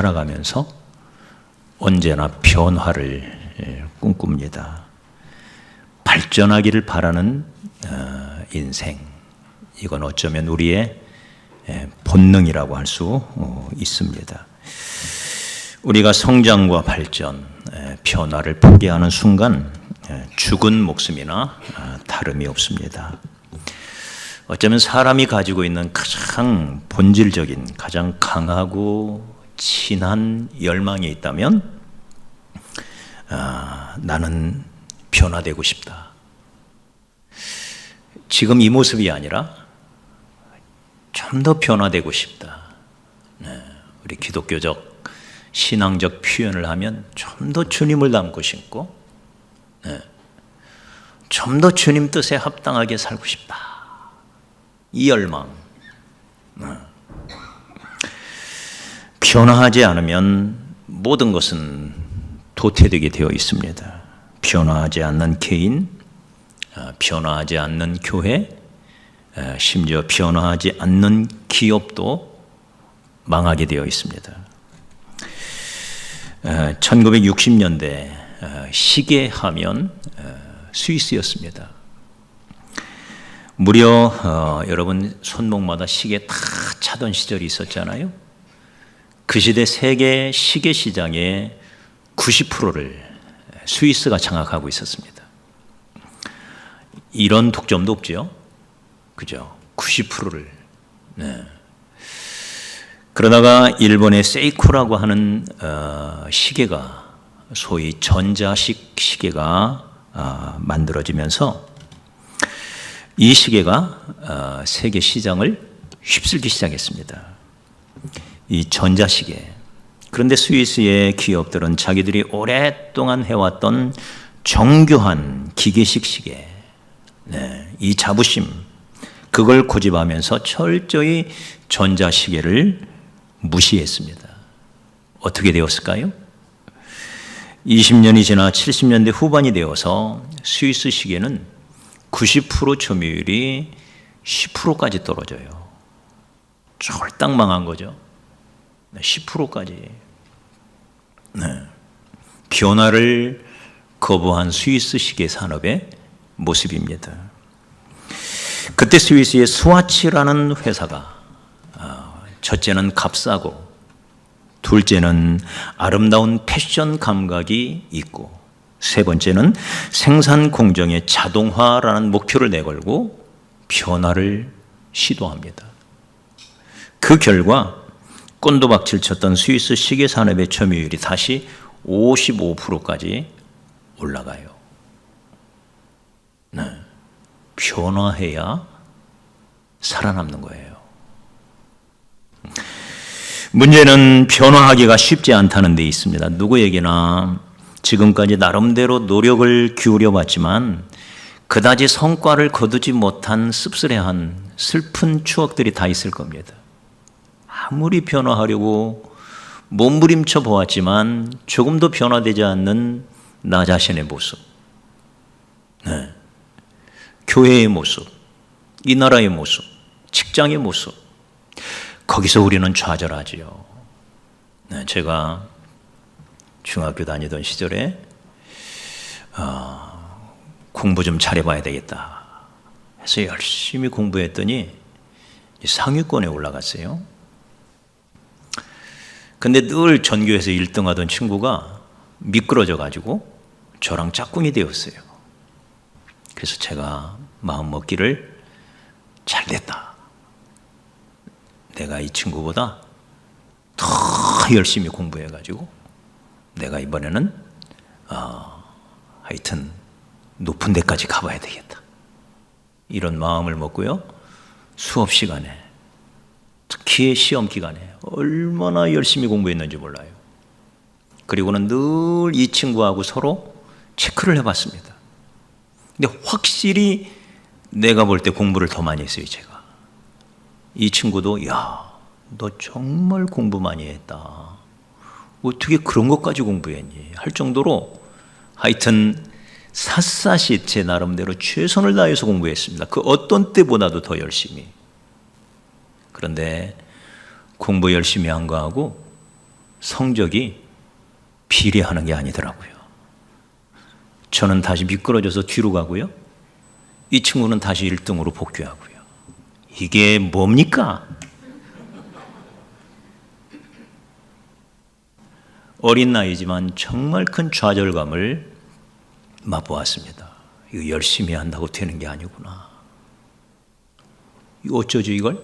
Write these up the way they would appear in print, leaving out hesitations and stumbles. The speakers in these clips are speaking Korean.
살아가면서 언제나 변화를 꿈꿉니다. 발전하기를 바라는 인생, 이건 어쩌면 우리의 본능이라고 할 수 있습니다. 우리가 성장과 발전, 변화를 포기하는 순간 죽은 목숨이나 다름이 없습니다. 어쩌면 사람이 가지고 있는 가장 본질적인, 가장 강하고 진한 열망이 있다면 나는 변화되고 싶다. 지금 이 모습이 아니라 좀 더 변화되고 싶다. 우리 기독교적 신앙적 표현을 하면 좀 더 주님을 닮고 싶고 좀 더 주님 뜻에 합당하게 살고 싶다. 이 열망. 변화하지 않으면 모든 것은 도태되게 되어 있습니다. 변화하지 않는 개인, 변화하지 않는 교회, 심지어 변화하지 않는 기업도 망하게 되어 있습니다. 1960년대 시계 하면 스위스였습니다. 무려 여러분 손목마다 시계 다 차던 시절이 있었잖아요. 그 시대 세계 시계 시장의 90%를 스위스가 장악하고 있었습니다. 이런 독점도 없죠. 그죠? 90%를. 그러다가 일본의 세이코라고 하는 시계가 소위 전자식 시계가 만들어지면서 이 시계가 세계 시장을 휩쓸기 시작했습니다. 이 전자시계. 그런데 스위스의 기업들은 자기들이 오랫동안 해왔던 정교한 기계식 시계, 이 자부심, 그걸 고집하면서 철저히 전자시계를 무시했습니다. 어떻게 되었을까요? 20년이 지나 70년대 후반이 되어서 스위스 시계는 90% 점유율이 10%까지 떨어져요. 쫄딱 망한 거죠. 10%까지. 변화를 거부한 스위스 시계 산업의 모습입니다. 그때 스위스의 스와치라는 회사가 첫째는 값싸고 둘째는 아름다운 패션 감각이 있고 세 번째는 생산 공정의 자동화라는 목표를 내걸고 변화를 시도합니다. 그 결과 꼰도박질 쳤던 스위스 시계 산업의 점유율이 다시 55%까지 올라가요. 변화해야 살아남는 거예요. 문제는 변화하기가 쉽지 않다는 데 있습니다. 누구에게나 지금까지 나름대로 노력을 기울여 봤지만 그다지 성과를 거두지 못한 씁쓸해한 슬픈 추억들이 다 있을 겁니다. 아무리 변화하려고 몸부림쳐 보았지만 조금도 변화되지 않는 나 자신의 모습, 교회의 모습, 이 나라의 모습, 직장의 모습, 거기서 우리는 좌절하지요. 제가 중학교 다니던 시절에 공부 좀 잘해봐야 되겠다 해서 열심히 공부했더니 상위권에 올라갔어요. 근데 늘 전교에서 1등하던 친구가 미끄러져 가지고 저랑 짝꿍이 되었어요. 그래서 제가 마음 먹기를 잘 됐다. 내가 이 친구보다 더 열심히 공부해 가지고 내가 이번에는 하여튼 높은 데까지 가봐야 되겠다. 이런 마음을 먹고요. 수업 시간에 특히 시험 기간에 얼마나 열심히 공부했는지 몰라요. 그리고는 늘 이 친구하고 서로 체크를 해봤습니다. 근데 확실히 내가 볼 때 공부를 더 많이 했어요, 제가. 이 친구도 야, 너 정말 공부 많이 했다. 어떻게 그런 것까지 공부했니? 할 정도로 하여튼 샅샅이 제 나름대로 최선을 다해서 공부했습니다. 그 어떤 때보다도 더 열심히. 그런데 공부 열심히 한 거하고 성적이 비례하는 게 아니더라고요. 저는 다시 미끄러져서 뒤로 가고요. 이 친구는 다시 1등으로 복귀하고요. 이게 뭡니까? 어린 나이지만 정말 큰 좌절감을 맛보았습니다. 이거 열심히 한다고 되는 게 아니구나. 이거 어쩌죠 이걸?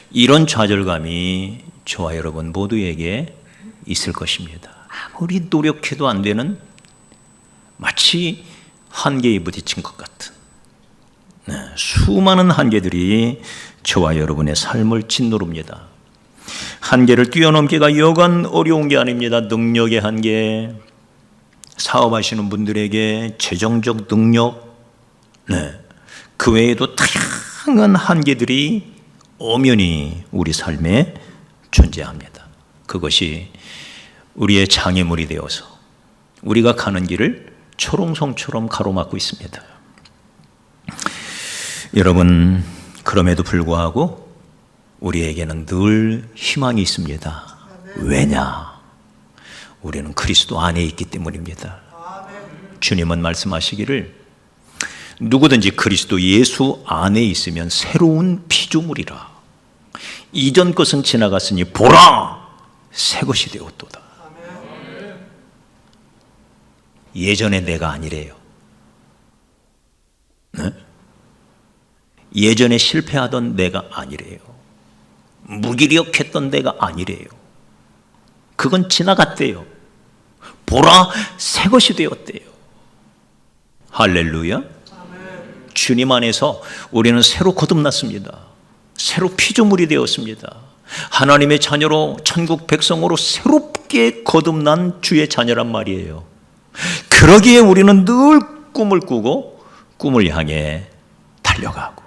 이런 좌절감이 저와 여러분 모두에게 있을 것입니다. 아무리 노력해도 안 되는 마치 한계에 부딪힌 것 같은 수많은 한계들이 저와 여러분의 삶을 짓누릅니다. 한계를 뛰어넘기가 여간 어려운 게 아닙니다. 능력의 한계, 사업하시는 분들에게 재정적 능력, 그 외에도 다양한 한계들이 엄연히 우리 삶에 존재합니다. 그것이 우리의 장애물이 되어서 우리가 가는 길을 초롱성처럼 가로막고 있습니다. 여러분, 그럼에도 불구하고 우리에게는 늘 희망이 있습니다. 왜냐? 우리는 그리스도 안에 있기 때문입니다. 주님은 말씀하시기를 누구든지 그리스도 예수 안에 있으면 새로운 피조물이라. 이전 것은 지나갔으니 보라! 새 것이 되었도다. 예전의 내가 아니래요. 네? 예전에 실패하던 내가 아니래요. 무기력했던 내가 아니래요. 그건 지나갔대요. 보라, 새 것이 되었대요. 할렐루야. 주님 안에서 우리는 새로 거듭났습니다. 새로 피조물이 되었습니다. 하나님의 자녀로, 천국 백성으로 새롭게 거듭난 주의 자녀란 말이에요. 그러기에 우리는 늘 꿈을 꾸고 꿈을 향해 달려가고,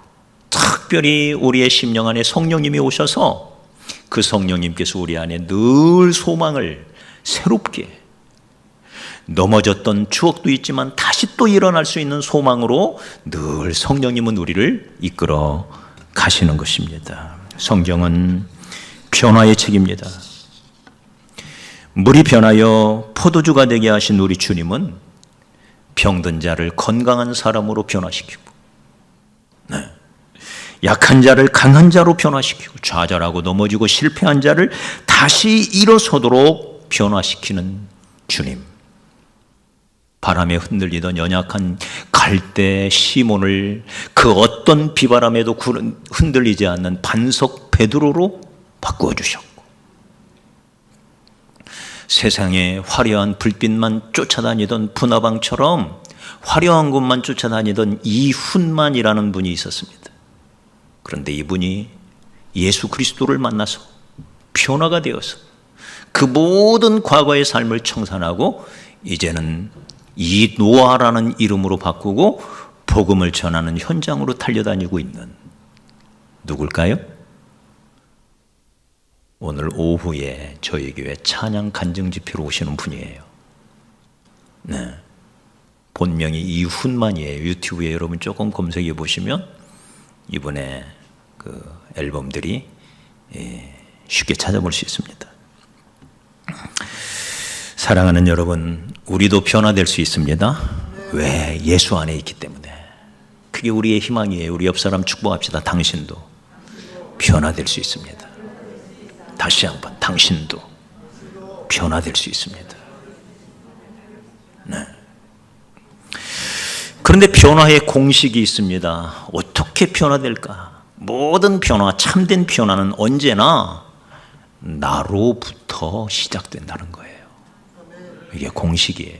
특별히 우리의 심령 안에 성령님이 오셔서 그 성령님께서 우리 안에 늘 소망을 새롭게, 넘어졌던 추억도 있지만 다시 또 일어날 수 있는 소망으로 늘 성령님은 우리를 이끌어 가시는 것입니다. 성경은 변화의 책입니다. 물이 변하여 포도주가 되게 하신 우리 주님은 병든 자를 건강한 사람으로 변화시키고, 약한 자를 강한 자로 변화시키고, 좌절하고 넘어지고 실패한 자를 다시 일어서도록 변화시키는 주님. 바람에 흔들리던 연약한 갈대 시몬을 그 어떤 비바람에도 흔들리지 않는 반석 베드로로 바꾸어 주셨고, 세상에 화려한 불빛만 쫓아다니던 분화방처럼 화려한 곳만 쫓아다니던 이훈만이라는 분이 있었습니다. 그런데 이분이 예수 그리스도를 만나서 변화가 되어서 그 모든 과거의 삶을 청산하고 이제는 이노아라는 이름으로 바꾸고 복음을 전하는 현장으로 달려다니고 있는 누굴까요? 오늘 오후에 저희 교회 찬양 간증 집회로 오시는 분이에요. 네, 본명이 이훈만이에요. 유튜브에 여러분 조금 검색해 보시면 이분의 그 앨범들이 쉽게 찾아볼 수 있습니다. 사랑하는 여러분, 우리도 변화될 수 있습니다. 왜? 예수 안에 있기 때문에. 그게 우리의 희망이에요. 우리 옆 사람 축복합시다. 당신도 변화될 수 있습니다. 다시 한번, 당신도 변화될 수 있습니다. 네. 그런데 변화의 공식이 있습니다. 어떻게 변화될까? 모든 변화, 참된 변화는 언제나 나로부터 시작된다는 거예요. 이게 공식이에요.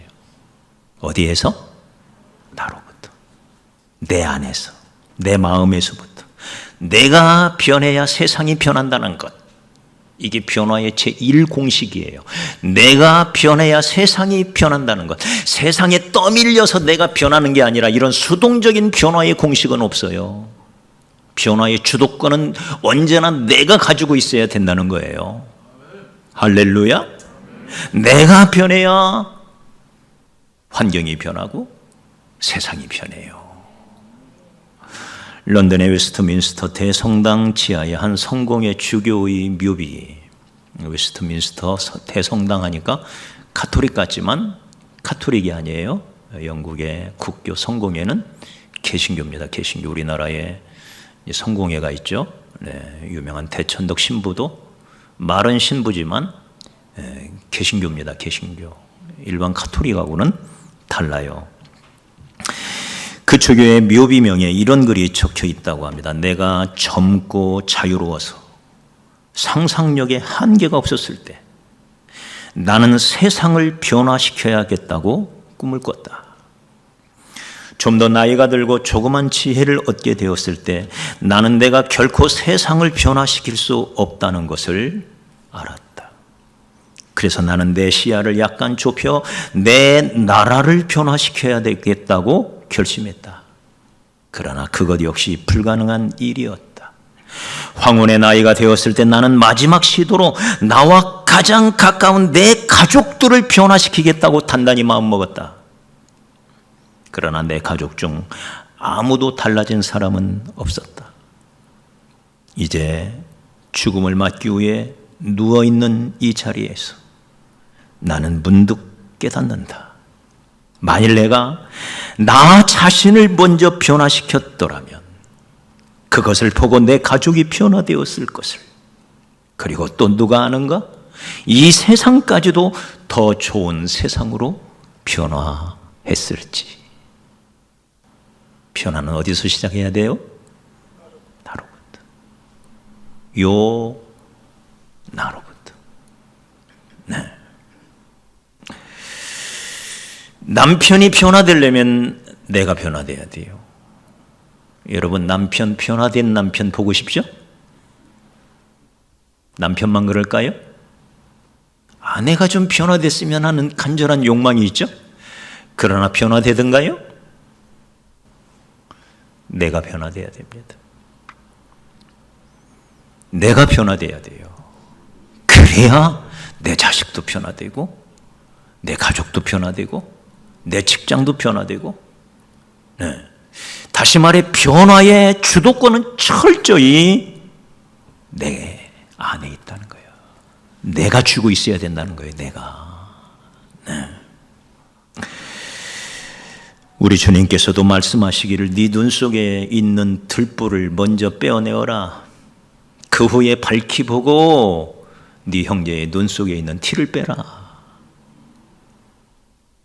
어디에서? 나로부터. 내 안에서, 내 마음에서부터. 내가 변해야 세상이 변한다는 것. 이게 변화의 제1공식이에요. 내가 변해야 세상이 변한다는 것. 세상에 떠밀려서 내가 변하는 게 아니라 이런 수동적인 변화의 공식은 없어요. 변화의 주도권은 언제나 내가 가지고 있어야 된다는 거예요. 할렐루야. 내가 변해야 환경이 변하고 세상이 변해요. 런던의 웨스트민스터 대성당 지하의 한 성공의 주교의 묘비, 웨스트민스터 대성당 하니까 카톨릭 같지만 카톨릭이 아니에요. 영국의 국교 성공회는 개신교입니다. 개신교. 우리나라에 성공회가 있죠. 네, 유명한 대천덕 신부도 말은 신부지만 개신교입니다. 개신교. 일반 카톨릭하고는 달라요. 그 초교의 묘비명에 이런 글이 적혀 있다고 합니다. 내가 젊고 자유로워서 상상력에 한계가 없었을 때 나는 세상을 변화시켜야겠다고 꿈을 꿨다. 좀 더 나이가 들고 조그만 지혜를 얻게 되었을 때 나는 내가 결코 세상을 변화시킬 수 없다는 것을 알았다. 그래서 나는 내 시야를 약간 좁혀 내 나라를 변화시켜야 되겠다고 결심했다. 그러나 그것 역시 불가능한 일이었다. 황혼의 나이가 되었을 때 나는 마지막 시도로 나와 가장 가까운 내 가족들을 변화시키겠다고 단단히 마음먹었다. 그러나 내 가족 중 아무도 달라진 사람은 없었다. 이제 죽음을 맞기 위해 누워있는 이 자리에서 나는 문득 깨닫는다. 만일 내가 나 자신을 먼저 변화시켰더라면 그것을 보고 내 가족이 변화되었을 것을. 그리고 또 누가 아는가? 이 세상까지도 더 좋은 세상으로 변화했을지. 변화는 어디서 시작해야 돼요? 나로부터. 나로부터. 네. 남편이 변화되려면 내가 변화돼야 돼요. 여러분, 남편, 변화된 남편 보고 싶죠? 남편만 그럴까요? 아내가 좀 변화됐으면 하는 간절한 욕망이 있죠? 그러나 변화되던가요? 내가 변화돼야 됩니다. 내가 변화돼야 돼요. 그래야 내 자식도 변화되고 내 가족도 변화되고 내 직장도 변화되고. 네. 다시 말해 변화의 주도권은 철저히 내 안에 있다는 거예요. 내가 쥐고 있어야 된다는 거예요. 내가. 네. 우리 주님께서도 말씀하시기를 네 눈 속에 있는 들불을 먼저 빼어내어라. 그 후에 밝히 보고 네 형제의 눈 속에 있는 티를 빼라.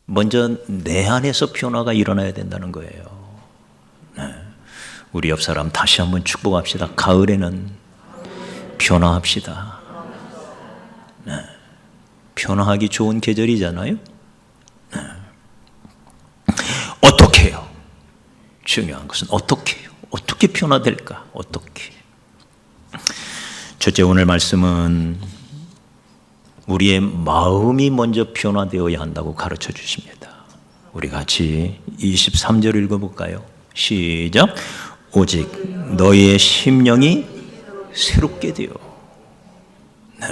먼저 내 안에서 변화가 일어나야 된다는 거예요. 네. 우리 옆 사람 다시 한번 축복합시다. 가을에는 변화합시다. 네. 변화하기 좋은 계절이잖아요. 네. 어떻게 해요? 중요한 것은 어떻게 해요? 어떻게 변화될까? 어떻게? 첫째, 오늘 말씀은 우리의 마음이 먼저 변화되어야 한다고 가르쳐 주십니다. 우리 같이 23절 읽어볼까요? 시작. 오직 너희의 심령이 새롭게 되어. 네.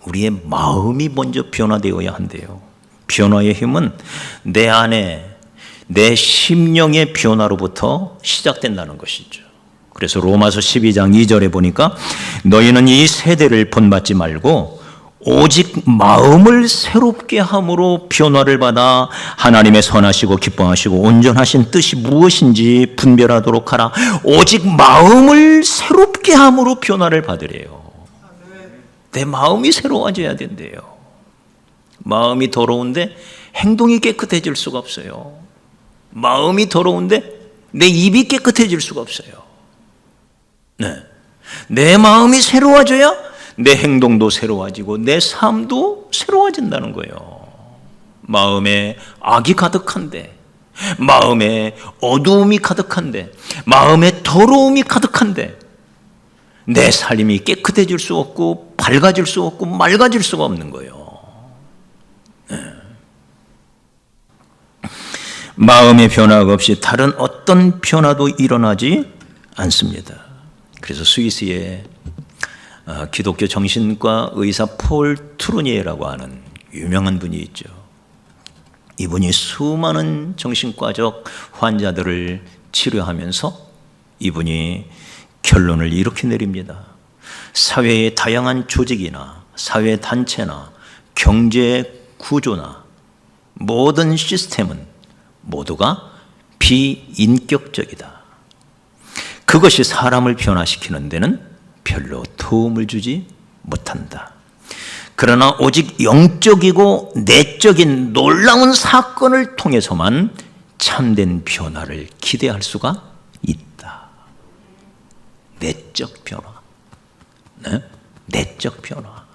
우리의 마음이 먼저 변화되어야 한대요. 변화의 힘은 내 안에 내 심령의 변화로부터 시작된다는 것이죠. 그래서 로마서 12장 2절에 보니까 너희는 이 세대를 본받지 말고 오직 마음을 새롭게 함으로 변화를 받아 하나님의 선하시고 기뻐하시고 온전하신 뜻이 무엇인지 분별하도록 하라. 오직 마음을 새롭게 함으로 변화를 받으래요. 내 마음이 새로워져야 된대요. 마음이 더러운데 행동이 깨끗해질 수가 없어요. 마음이 더러운데 내 입이 깨끗해질 수가 없어요. 네. 내 마음이 새로워져야 내 행동도 새로워지고 내 삶도 새로워진다는 거예요. 마음에 악이 가득한데, 마음에 어두움이 가득한데, 마음에 더러움이 가득한데 내 삶이 깨끗해질 수 없고 밝아질 수 없고 맑아질 수가 없는 거예요. 네. 마음의 변화가 없이 다른 어떤 변화도 일어나지 않습니다. 그래서 스위스의 기독교 정신과 의사 폴 트루니에라고 하는 유명한 분이 있죠. 이분이 수많은 정신과적 환자들을 치료하면서 이분이 결론을 이렇게 내립니다. 사회의 다양한 조직이나 사회단체나 경제 구조나 모든 시스템은 모두가 비인격적이다. 그것이 사람을 변화시키는 데는 별로 도움을 주지 못한다. 그러나 오직 영적이고 내적인 놀라운 사건을 통해서만 참된 변화를 기대할 수가 있다. 내적 변화. 네? 내적 변화.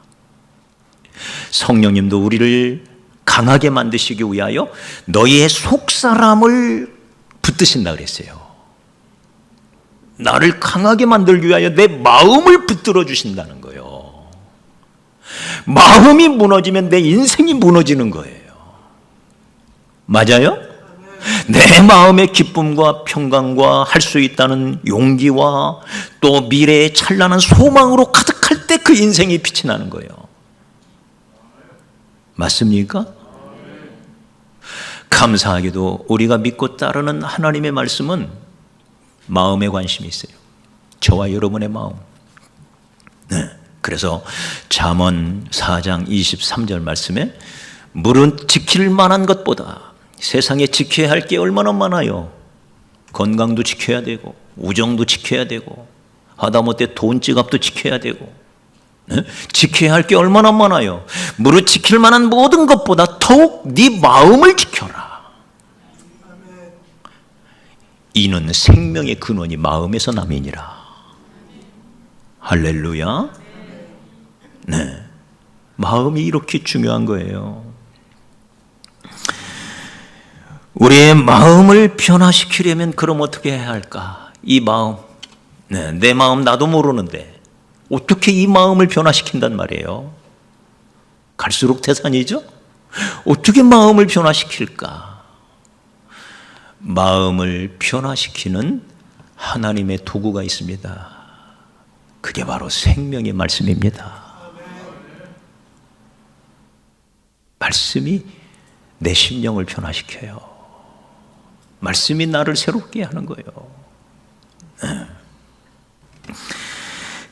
성령님도 우리를 강하게 만드시기 위하여 너희의 속사람을 붙드신다 그랬어요. 나를 강하게 만들기 위하여 내 마음을 붙들어 주신다는 거예요. 마음이 무너지면 내 인생이 무너지는 거예요. 맞아요? 내 마음의 기쁨과 평강과 할 수 있다는 용기와 또 미래의 찬란한 소망으로 가득할 때 그 인생이 빛이 나는 거예요. 맞습니까? 감사하게도 우리가 믿고 따르는 하나님의 말씀은 마음에 관심이 있어요. 저와 여러분의 마음. 네. 그래서 잠언 4장 23절 말씀에 물은 지킬 만한 것보다 세상에 지켜야 할 게 얼마나 많아요. 건강도 지켜야 되고 우정도 지켜야 되고 하다못해 돈 지갑도 지켜야 되고 네? 지켜야 할 게 얼마나 많아요. 무릇 지킬 만한 모든 것보다 더욱 네 마음을 지켜라. 이는 생명의 근원이 마음에서 남이니라. 할렐루야. 네, 마음이 이렇게 중요한 거예요. 우리의 마음을 변화시키려면 그럼 어떻게 해야 할까? 이 마음, 네, 내 마음 나도 모르는데 어떻게 이 마음을 변화시킨단 말이에요? 갈수록 태산이죠? 어떻게 마음을 변화시킬까? 마음을 변화시키는 하나님의 도구가 있습니다. 그게 바로 생명의 말씀입니다. 말씀이 내 심령을 변화시켜요. 말씀이 나를 새롭게 하는 거예요.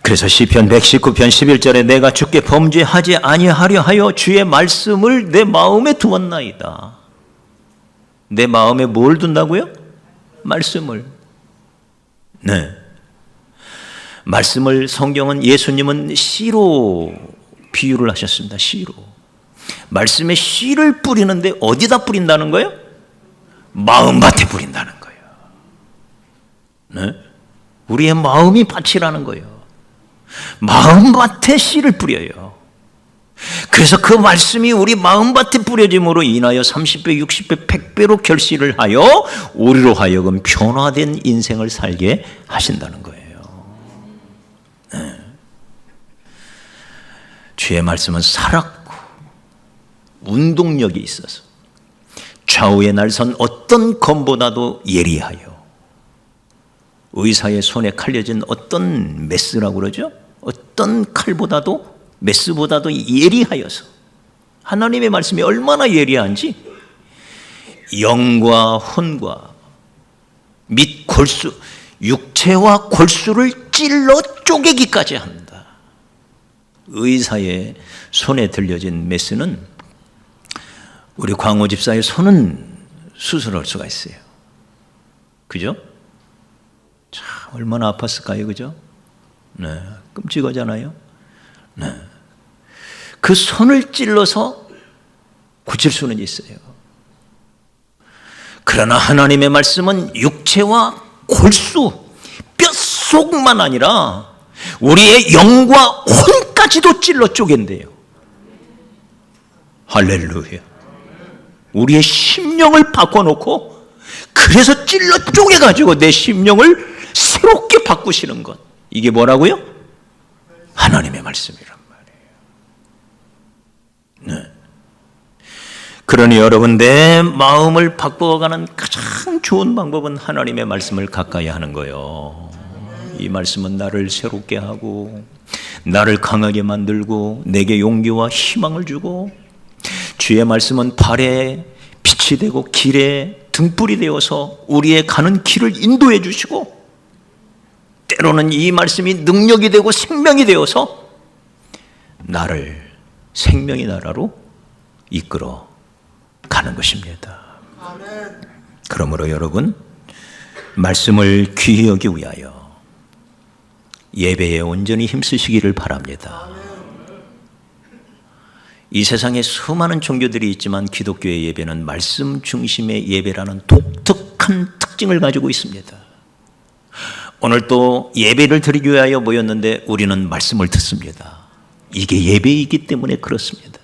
그래서 시편 119편 11절에 내가 주께 범죄하지 아니하려 하여 주의 말씀을 내 마음에 두었나이다. 내 마음에 뭘 둔다고요? 말씀을. 네. 말씀을 성경은 예수님은 씨로 비유를 하셨습니다. 씨로. 말씀에 씨를 뿌리는데 어디다 뿌린다는 거예요? 마음밭에 뿌린다는 거예요. 네? 우리의 마음이 밭이라는 거예요. 마음밭에 씨를 뿌려요. 그래서 그 말씀이 우리 마음밭에 뿌려짐으로 인하여 30배, 60배, 100배로 결실을 하여 우리로 하여금 변화된 인생을 살게 하신다는 거예요. 네. 주의 말씀은 살았고 운동력이 있어서 좌우에 날선 어떤 검보다도 예리하여 의사의 손에 칼려진 어떤 메스라고 그러죠? 어떤 칼보다도 메스보다도 예리하여서 하나님의 말씀이 얼마나 예리한지 영과 혼과 및 골수, 육체와 골수를 찔러 쪼개기까지 한다. 의사의 손에 들려진 메스는 우리 광호 집사의 손은 수술할 수가 있어요. 그죠? 참 얼마나 아팠을까요? 그죠? 네, 끔찍하잖아요. 네. 그 손을 찔러서 고칠 수는 있어요. 그러나 하나님의 말씀은 육체와 골수, 뼛속만 아니라 우리의 영과 혼까지도 찔러 쪼갠대요. 할렐루야. 우리의 심령을 바꿔놓고 그래서 찔러 쪼개가지고 내 심령을 새롭게 바꾸시는 것. 이게 뭐라고요? 하나님의 말씀이란 말이에요. 네. 그러니 여러분, 내 마음을 바꿔가는 가장 좋은 방법은 하나님의 말씀을 가까이 하는 거예요. 이 말씀은 나를 새롭게 하고 나를 강하게 만들고 내게 용기와 희망을 주고 주의 말씀은 발에 빛이 되고 길에 등불이 되어서 우리의 가는 길을 인도해 주시고 때로는 이 말씀이 능력이 되고 생명이 되어서 나를 생명의 나라로 이끌어 가는 것입니다. 그러므로 여러분, 말씀을 귀히 여기 위하여 예배에 온전히 힘쓰시기를 바랍니다. 이 세상에 수많은 종교들이 있지만 기독교의 예배는 말씀 중심의 예배라는 독특한 특징을 가지고 있습니다. 오늘 또 예배를 드리기 위하여 모였는데 우리는 말씀을 듣습니다. 이게 예배이기 때문에 그렇습니다.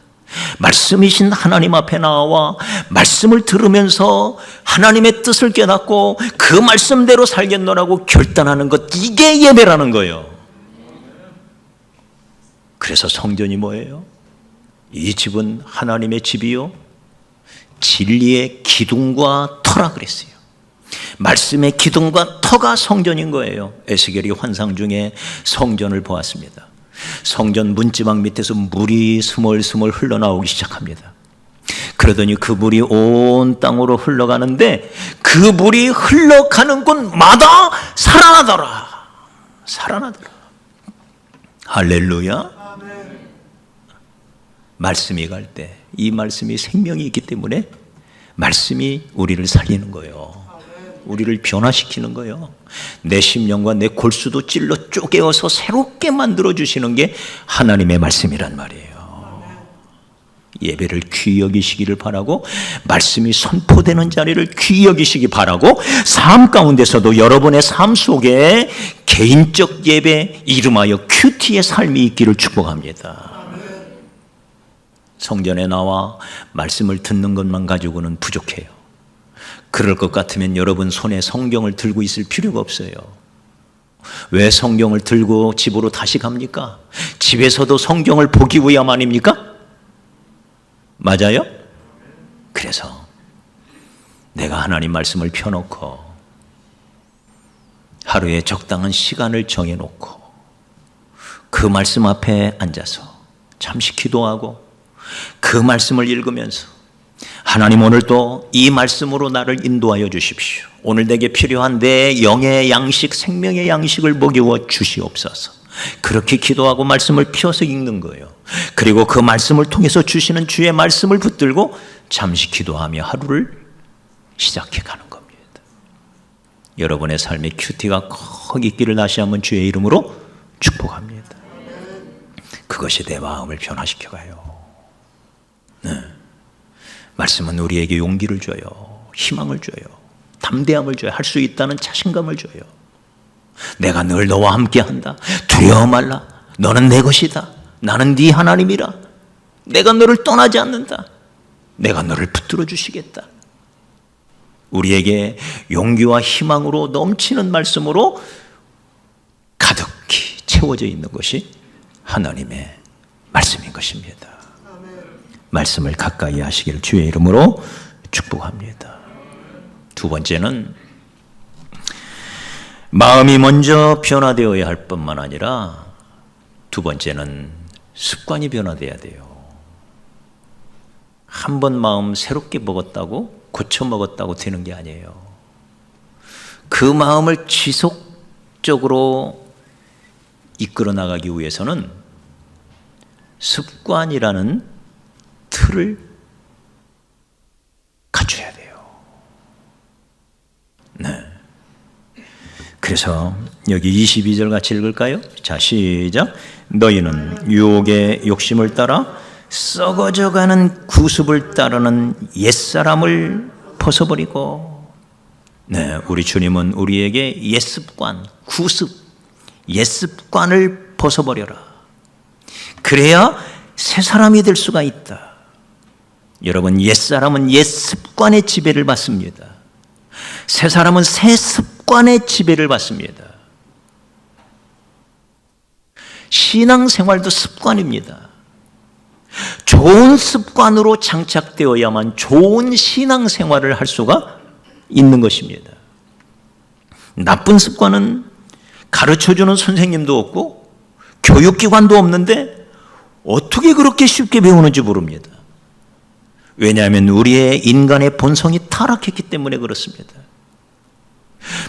말씀이신 하나님 앞에 나와 말씀을 들으면서 하나님의 뜻을 깨닫고 그 말씀대로 살겠노라고 결단하는 것, 이게 예배라는 거예요. 그래서 성전이 뭐예요? 이 집은 하나님의 집이요 진리의 기둥과 터라 그랬어요. 말씀의 기둥과 터가 성전인 거예요. 에스겔이 환상 중에 성전을 보았습니다. 성전 문지방 밑에서 물이 스멀스멀 흘러나오기 시작합니다. 그러더니 그 물이 온 땅으로 흘러가는데 그 물이 흘러가는 곳마다 살아나더라. 살아나더라. 할렐루야. 말씀이 갈 때 이 말씀이 생명이 있기 때문에 말씀이 우리를 살리는 거예요. 우리를 변화시키는 거예요. 내 심령과 내 골수도 찔러 쪼개어서 새롭게 만들어주시는 게 하나님의 말씀이란 말이에요. 예배를 귀히 여기시기를 바라고, 말씀이 선포되는 자리를 귀히 여기시기 바라고, 삶 가운데서도 여러분의 삶 속에 개인적 예배, 이름하여 큐티의 삶이 있기를 축복합니다. 성전에 나와 말씀을 듣는 것만 가지고는 부족해요. 그럴 것 같으면 여러분 손에 성경을 들고 있을 필요가 없어요. 왜 성경을 들고 집으로 다시 갑니까? 집에서도 성경을 보기 위함 아닙니까? 맞아요? 그래서 내가 하나님 말씀을 펴놓고 하루에 적당한 시간을 정해놓고 그 말씀 앞에 앉아서 잠시 기도하고 그 말씀을 읽으면서 하나님, 오늘도 이 말씀으로 나를 인도하여 주십시오. 오늘 내게 필요한 내 영의 양식, 생명의 양식을 먹이워 주시옵소서. 그렇게 기도하고 말씀을 펴서 읽는 거예요. 그리고 그 말씀을 통해서 주시는 주의 말씀을 붙들고 잠시 기도하며 하루를 시작해 가는 겁니다. 여러분의 삶의 큐티가 꼭 있기를 다시 한번 주의 이름으로 축복합니다. 그것이 내 마음을 변화시켜 가요. 네. 말씀은 우리에게 용기를 줘요. 희망을 줘요. 담대함을 줘요. 할 수 있다는 자신감을 줘요. 내가 늘 너와 함께 한다. 두려워 말라. 너는 내 것이다. 나는 네 하나님이라. 내가 너를 떠나지 않는다. 내가 너를 붙들어 주시겠다. 우리에게 용기와 희망으로 넘치는 말씀으로 가득히 채워져 있는 것이 하나님의 말씀인 것입니다. 말씀을 가까이 하시기를 주의 이름으로 축복합니다. 두 번째는 마음이 먼저 변화되어야 할 뿐만 아니라 두 번째는 습관이 변화돼야 돼요. 한 번 마음 새롭게 먹었다고 고쳐 먹었다고 되는 게 아니에요. 그 마음을 지속적으로 이끌어 나가기 위해서는 습관이라는 틀을 갖춰야 돼요. 네. 그래서 여기 22절 같이 읽을까요? 자, 시작. 너희는 유혹의 욕심을 따라 썩어져가는 구습을 따르는 옛사람을 벗어버리고. 네, 우리 주님은 우리에게 옛습관, 구습, 옛습관을 벗어버려라. 그래야 새 사람이 될 수가 있다. 여러분, 옛사람은 옛습관의 지배를 받습니다. 새 사람은 새 습관의 지배를 받습니다. 신앙생활도 습관입니다. 좋은 습관으로 장착되어야만 좋은 신앙생활을 할 수가 있는 것입니다. 나쁜 습관은 가르쳐주는 선생님도 없고 교육기관도 없는데 어떻게 그렇게 쉽게 배우는지 모릅니다. 왜냐하면 우리의 인간의 본성이 타락했기 때문에 그렇습니다.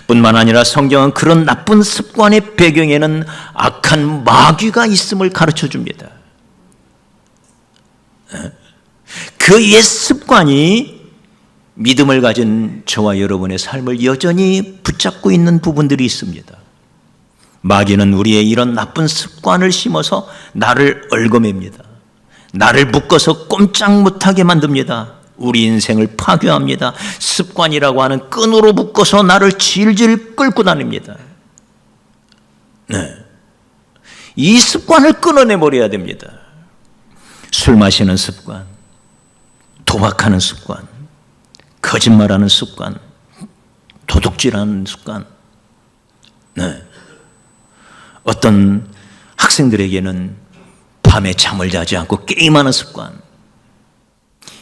뿐만 아니라 성경은 그런 나쁜 습관의 배경에는 악한 마귀가 있음을 가르쳐 줍니다. 그 옛 습관이 믿음을 가진 저와 여러분의 삶을 여전히 붙잡고 있는 부분들이 있습니다. 마귀는 우리의 이런 나쁜 습관을 심어서 나를 얽어맵니다. 나를 묶어서 꼼짝 못하게 만듭니다. 우리 인생을 파괴합니다. 습관이라고 하는 끈으로 묶어서 나를 질질 끌고 다닙니다. 네. 이 습관을 끊어내버려야 됩니다. 술 마시는 습관, 도박하는 습관, 거짓말하는 습관, 도둑질하는 습관. 네. 어떤 학생들에게는 밤에 잠을 자지 않고 게임하는 습관.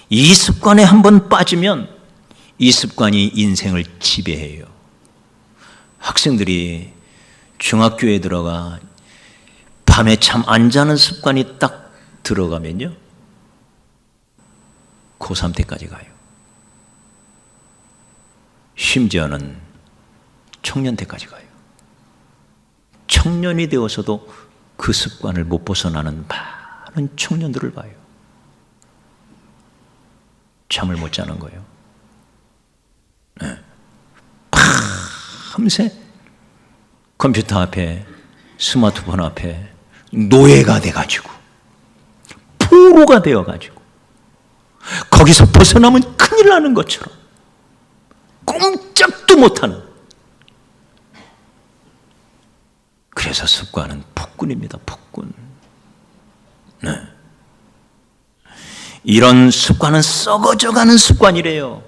이 습관에 한번 빠지면 이 습관이 인생을 지배해요. 학생들이 중학교에 들어가 밤에 잠 안 자는 습관이 딱 들어가면요, 고3 때까지 가요. 심지어는 청년 때까지 가요. 청년이 되어서도 그 습관을 못 벗어나는 많은 청년들을 봐요. 잠을 못 자는 거예요. 네. 밤새 컴퓨터 앞에, 스마트폰 앞에 노예가 돼가지고, 포로가 되어가지고, 거기서 벗어나면 큰일 나는 것처럼 꼼짝도 못하는. 그래서 습관은 폭군입니다. 폭군. 네. 이런 습관은 썩어져가는 습관이래요.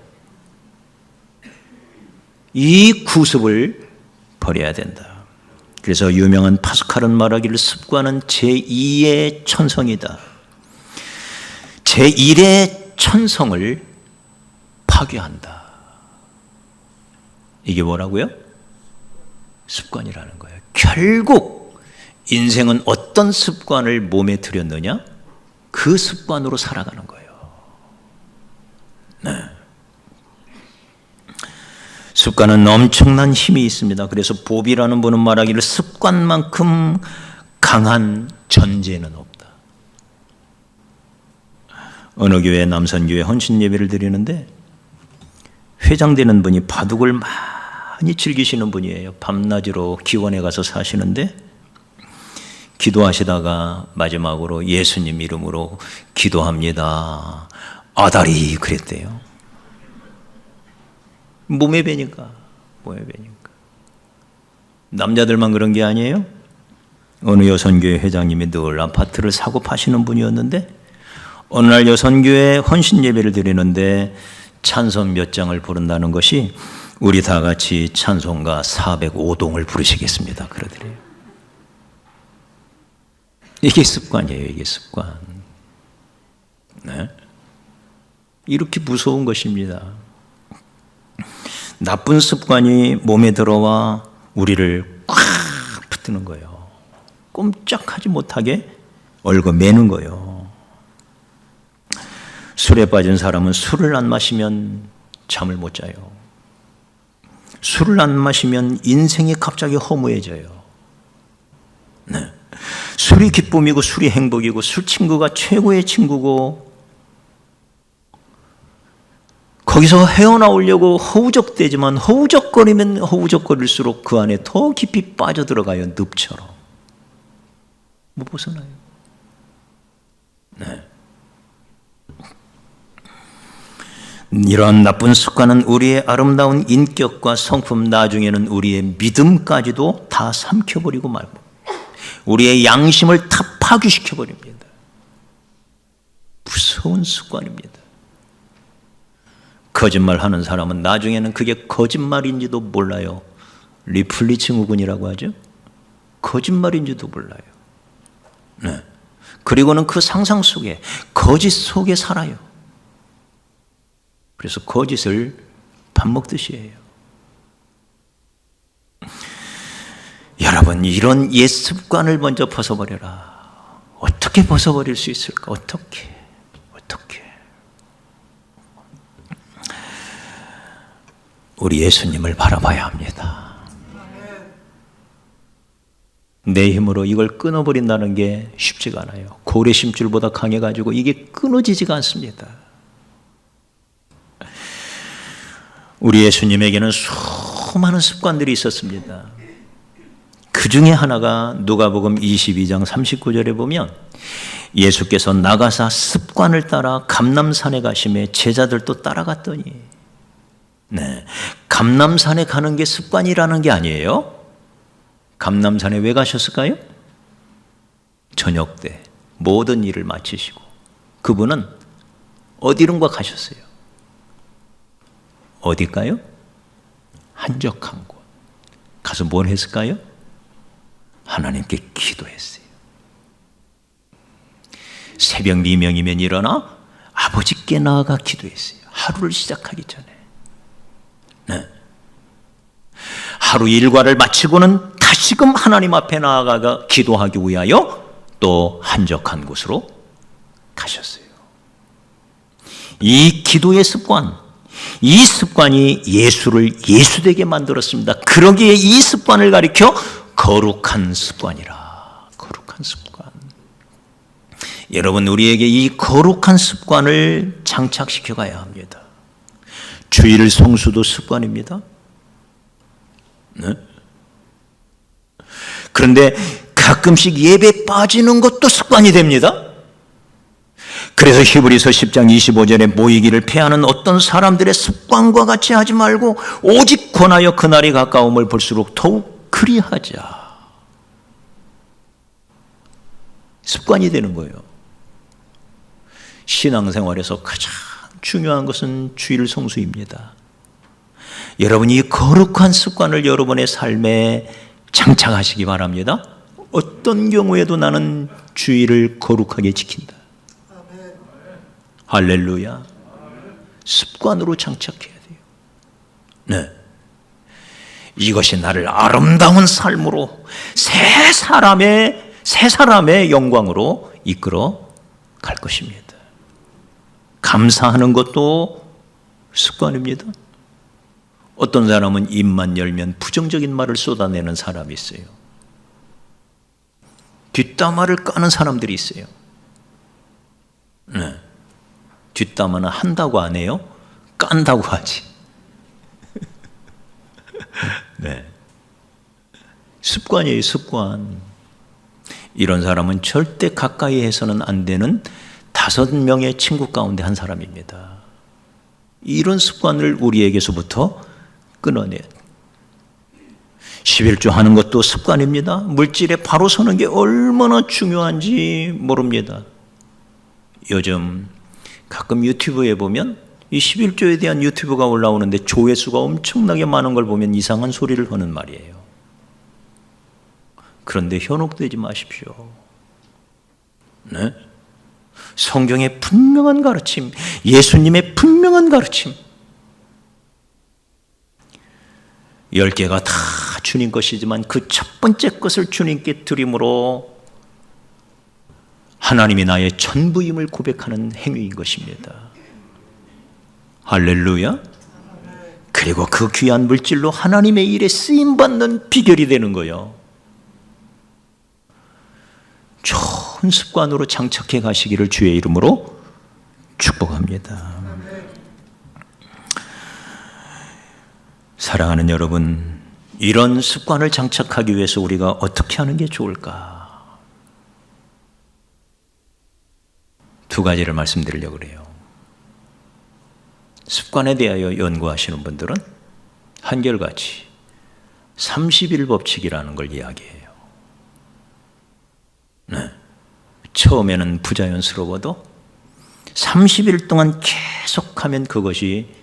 이 구습을 버려야 된다. 그래서 유명한 파스칼은 말하기를 습관은 제2의 천성이다. 제1의 천성을 파괴한다. 이게 뭐라고요? 습관이라는 거예요. 결국 인생은 어떤 습관을 몸에 들였느냐? 그 습관으로 살아가는 거예요. 네. 습관은 엄청난 힘이 있습니다. 그래서 보비라는 분은 말하기를 습관만큼 강한 전제는 없다. 어느 교회 남선교회 헌신 예배를 드리는데 회장되는 분이 바둑을 많이 즐기시는 분이에요. 밤낮으로 기원에 가서 사시는데 기도하시다가 마지막으로 예수님 이름으로 기도합니다. 아다리 그랬대요. 몸에 배니까. 남자들만 그런 게 아니에요. 어느 여선교회 회장님이 늘 아파트를 사고 파시는 분이었는데 어느 날 여선교회 헌신 예배를 드리는데 찬송 몇 장을 부른다는 것이 우리 다 같이 찬송가 405동을 부르시겠습니다. 그러더래요. 이게 습관이에요. 이게 습관. 네? 이렇게 무서운 것입니다. 나쁜 습관이 몸에 들어와 우리를 꽉 붙드는 거예요. 꼼짝하지 못하게 얽어매는 거예요. 술에 빠진 사람은 술을 안 마시면 잠을 못 자요. 술을 안 마시면 인생이 갑자기 허무해져요. 네. 술이 기쁨이고 술이 행복이고 술 친구가 최고의 친구고 거기서 헤어나오려고 허우적대지만 허우적거리면 허우적거릴수록 그 안에 더 깊이 빠져들어가요. 늪처럼. 못 벗어나요. 네. 이러한 나쁜 습관은 우리의 아름다운 인격과 성품, 나중에는 우리의 믿음까지도 다 삼켜버리고 말고 우리의 양심을 다 파괴시켜버립니다. 무서운 습관입니다. 거짓말하는 사람은 나중에는 그게 거짓말인지도 몰라요. 리플리 증후군이라고 하죠. 거짓말인지도 몰라요. 네. 그리고는 그 상상 속에, 거짓 속에 살아요. 그래서 거짓을 밥 먹듯이 해요. 여러분, 이런 옛 습관을 먼저 벗어버려라. 어떻게 벗어버릴 수 있을까? 어떻게? 우리 예수님을 바라봐야 합니다. 내 힘으로 이걸 끊어버린다는 게 쉽지가 않아요. 고래 심줄보다 강해가지고 이게 끊어지지가 않습니다. 우리 예수님에게는 수많은 습관들이 있었습니다. 그 중에 하나가 누가복음 22장 39절에 보면 예수께서 나가사 습관을 따라 감람산에 가심에 제자들도 따라갔더니, 네, 감람산에 가는 게 습관이라는 게 아니에요. 감람산에 왜 가셨을까요? 저녁 때 모든 일을 마치시고 그분은 어디론가 가셨어요. 어딜까요? 한적한 곳. 가서 뭘 했을까요? 하나님께 기도했어요. 새벽 4명이면 일어나 아버지께 나아가 기도했어요. 하루를 시작하기 전에. 네. 하루 일과를 마치고는 다시금 하나님 앞에 나아가 기도하기 위하여 또 한적한 곳으로 가셨어요. 이 기도의 습관, 이 습관이 예수를 예수되게 만들었습니다. 그러기에 이 습관을 가리켜 거룩한 습관이라. 거룩한 습관. 여러분, 우리에게 이 거룩한 습관을 장착시켜 가야 합니다. 주일 성수도 습관입니다. 네? 그런데 가끔씩 예배 빠지는 것도 습관이 됩니다. 그래서 히브리서 10장 25절에 모이기를 패하는 어떤 사람들의 습관과 같이 하지 말고 오직 권하여 그날이 가까움을 볼수록 더욱 그리하자. 습관이 되는 거예요. 신앙생활에서 가장 중요한 것은 주일 성수입니다. 여러분이 이 거룩한 습관을 여러분의 삶에 장착하시기 바랍니다. 어떤 경우에도 나는 주일을 거룩하게 지킨다. 할렐루야. 습관으로 장착해야 돼요. 네. 이것이 나를 아름다운 삶으로 새 사람의 영광으로 이끌어 갈 것입니다. 감사하는 것도 습관입니다. 어떤 사람은 입만 열면 부정적인 말을 쏟아내는 사람이 있어요. 뒷담화를 까는 사람들이 있어요. 네. 뒷담화는 한다고 안 해요? 깐다고 하지. 네. 습관이에요, 습관. 이런 사람은 절대 가까이 해서는 안 되는 5명의 친구 가운데 한 사람입니다. 이런 습관을 우리에게서부터 끊어내야 돼요. 11조 하는 것도 습관입니다. 물질에 바로 서는 게 얼마나 중요한지 모릅니다. 요즘 가끔 유튜브에 보면 이 11조에 대한 유튜브가 올라오는데 조회수가 엄청나게 많은 걸 보면 이상한 소리를 하는 말이에요. 그런데 현혹되지 마십시오. 네? 성경의 분명한 가르침, 예수님의 분명한 가르침, 10개가 다 주님 것이지만 그 첫 번째 것을 주님께 드림으로 하나님이 나의 전부임을 고백하는 행위인 것입니다. 할렐루야. 그리고 그 귀한 물질로 하나님의 일에 쓰임받는 비결이 되는 거예요. 좋은 습관으로 장착해 가시기를 주의 이름으로 축복합니다. 사랑하는 여러분, 이런 습관을 장착하기 위해서 우리가 어떻게 하는 게 좋을까? 2가지를 말씀드리려고 그래요. 습관에 대하여 연구하시는 분들은 한결같이 30일 법칙이라는 걸 이야기해요. 네. 처음에는 부자연스러워도 30일 동안 계속하면 그것이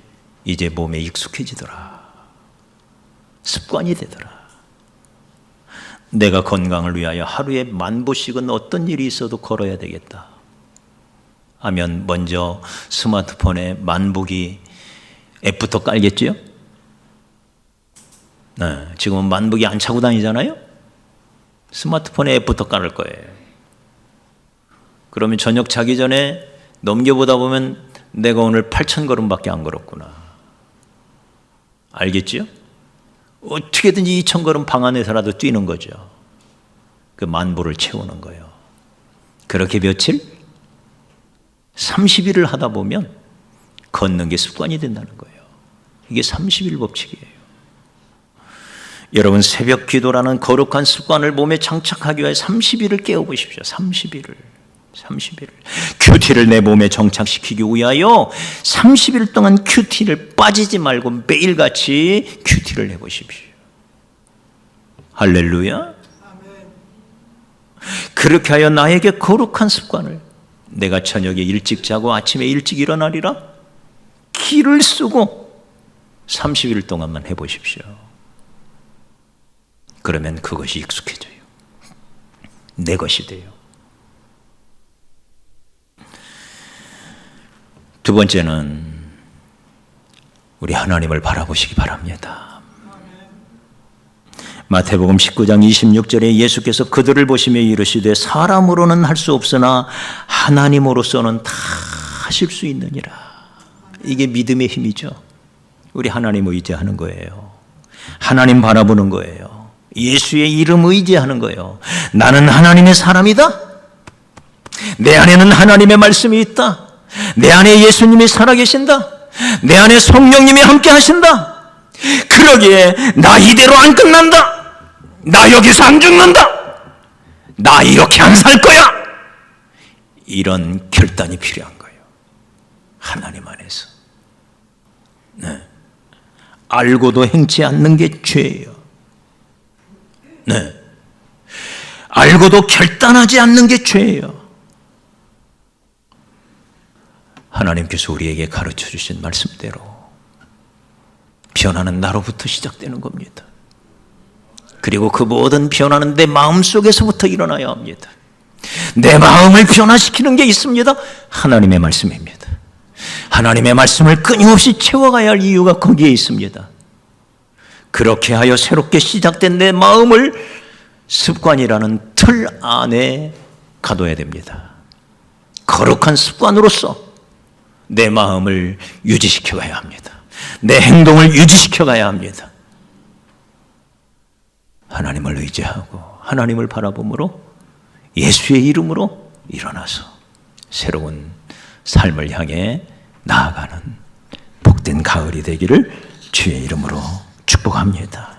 이제 몸에 익숙해지더라. 습관이 되더라. 내가 건강을 위하여 하루에 10,000보씩은 어떤 일이 있어도 걸어야 되겠다 하면 먼저 스마트폰에 만보기 앱부터 깔겠지요? 네, 지금은 만보기 안 차고 다니잖아요? 스마트폰에 앱부터 깔을 거예요. 그러면 저녁 자기 전에 넘겨보다 보면 내가 오늘 8,000걸음밖에 안 걸었구나. 알겠지요? 어떻게든지 2,000걸음 방 안에서라도 뛰는 거죠. 그 만보를 채우는 거예요. 그렇게 며칠? 30일을 하다 보면 걷는 게 습관이 된다는 거예요. 이게 30일 법칙이에요. 여러분, 새벽 기도라는 거룩한 습관을 몸에 장착하기 위해 30일을 깨워보십시오. 30일을. 큐티를 내 몸에 정착시키기 위하여 30일 동안 큐티를 빠지지 말고 매일같이 큐티를 해보십시오. 할렐루야. 그렇게 하여 나에게 거룩한 습관을, 내가 저녁에 일찍 자고 아침에 일찍 일어나리라, 기를 쓰고 30일 동안만 해보십시오. 그러면 그것이 익숙해져요. 내 것이 돼요. 두 번째는 우리 하나님을 바라보시기 바랍니다. 마태복음 19장 26절에 예수께서 그들을 보시며 이르시되 사람으로는 할 수 없으나 하나님으로서는 다 하실 수 있느니라. 이게 믿음의 힘이죠. 우리 하나님 의지하는 거예요. 하나님 바라보는 거예요. 예수의 이름 의지하는 거예요. 나는 하나님의 사람이다. 내 안에는 하나님의 말씀이 있다. 내 안에 예수님이 살아계신다. 내 안에 성령님이 함께 하신다. 그러기에 나 이대로 안 끝난다. 나 여기서 안 죽는다. 나 이렇게 안 살 거야. 이런 결단이 필요한 거예요. 하나님 안에서. 네. 알고도 행치 않는 게 죄예요. 네. 알고도 결단하지 않는 게 죄예요. 하나님께서 우리에게 가르쳐 주신 말씀대로 변화는 나로부터 시작되는 겁니다. 그리고 그 모든 변화는 내 마음속에서부터 일어나야 합니다. 내 마음을 변화시키는 게 있습니다. 하나님의 말씀입니다. 하나님의 말씀을 끊임없이 채워가야 할 이유가 거기에 있습니다. 그렇게 하여 새롭게 시작된 내 마음을 습관이라는 틀 안에 가둬야 됩니다. 거룩한 습관으로서 내 마음을 유지시켜 가야 합니다. 내 행동을 유지시켜 가야 합니다. 하나님을 의지하고 하나님을 바라봄으로 예수의 이름으로 일어나서 새로운 삶을 향해 나아가는 복된 가을이 되기를 주의 이름으로 축복합니다.